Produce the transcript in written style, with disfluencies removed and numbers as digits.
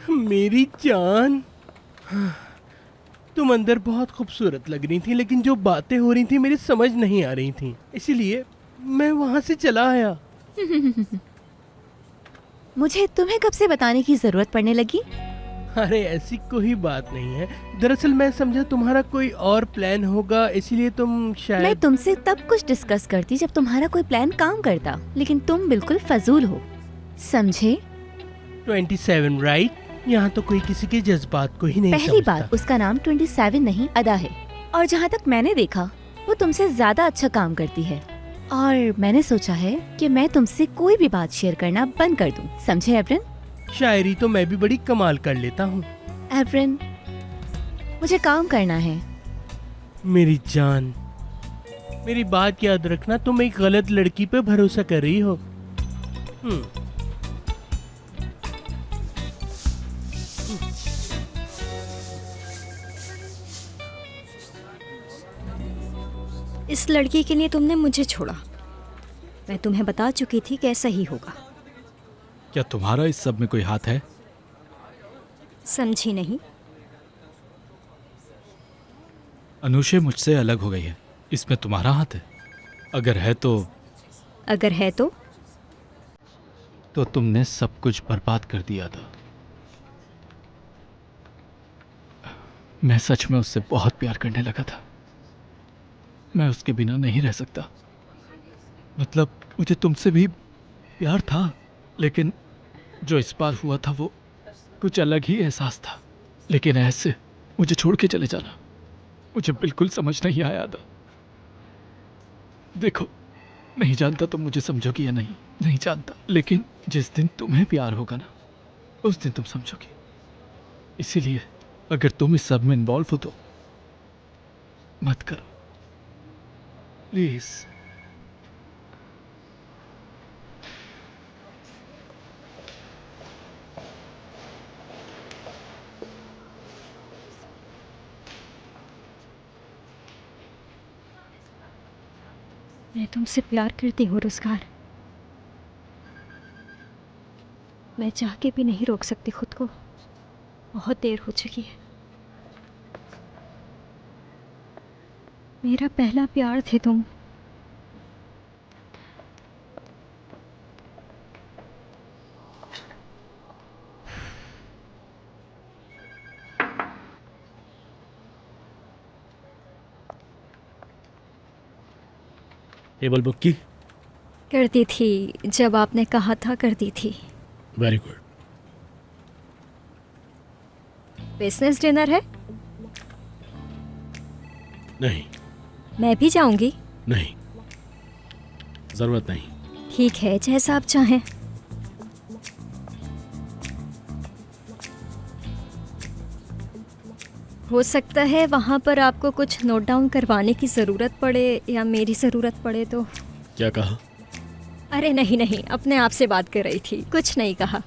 मेरी जान, तुम अंदर बहुत खूबसूरत लग रही थी, लेकिन जो बातें हो रही थी मेरी समझ नहीं आ रही थी, इसीलिए मैं वहां से चला आया। मुझे तुम्हें कब से बताने की जरूरत पड़ने लगी? अरे ऐसी कोई बात नहीं है। दरअसल मैं समझा तुम्हारा कोई और प्लान होगा, इसीलिए तुम मैं शायद। तुमसे तब कुछ डिस्कस करती जब तुम्हारा कोई प्लान काम करता, लेकिन तुम बिल्कुल फजूल हो, समझे? 27 राइट? यहाँ तो कोई किसी के जज्बात को ही नहीं पहली समझता। बात, उसका नाम 27 नहीं अदा है, और जहाँ तक मैंने देखा वो तुमसे ज्यादा अच्छा काम करती है, और मैंने सोचा है कि मैं तुमसे कोई भी बात शेयर करना बंद कर दूं, समझे एवरिन? शायरी तो मैं भी बड़ी कमाल कर लेता हूँ। एवरिन, मुझे काम करना है। मेरी जान, मेरी बात याद रखना, तुम एक गलत लड़की पे भरोसा कर रही हो। इस लड़की के लिए तुमने मुझे छोड़ा। मैं तुम्हें बता चुकी थी कि ऐसा ही होगा। क्या तुम्हारा इस सब में कोई हाथ है? समझी नहीं? अनुषे मुझसे अलग हो गई है, इसमें तुम्हारा हाथ है? अगर है तो तुमने सब कुछ बर्बाद कर दिया था। मैं सच में उससे बहुत प्यार करने लगा था। मैं उसके बिना नहीं रह सकता। मतलब मुझे तुमसे भी प्यार था, लेकिन जो इस बार हुआ था वो कुछ अलग ही एहसास था। लेकिन ऐसे मुझे छोड़ के चले जाना मुझे बिल्कुल समझ नहीं आया था। देखो, नहीं जानता तुम मुझे समझोगी या नहीं जानता, लेकिन जिस दिन तुम्हें प्यार होगा ना, उस दिन तुम समझोगी। इसीलिए अगर तुम इस सब में इन्वॉल्व हो तो मत करो प्लीज। मैं तुमसे प्यार करती हूँ रोजगार। मैं चाह के भी नहीं रोक सकती खुद को। बहुत देर हो चुकी है। मेरा पहला प्यार थे तुम। टेबल बुक की? करती थी, जब आपने कहा था करती थी। Very good. बिजनेस डिनर है? नहीं। मैं भी जाऊंगी। नहीं, जरूरत नहीं। ठीक है, जैसा आप चाहें। हो सकता है वहाँ पर आपको कुछ नोट डाउन करवाने की ज़रूरत पड़े या मेरी ज़रूरत पड़े तो। क्या कहा? अरे नहीं, अपने आप से बात कर रही थी, कुछ नहीं कहा।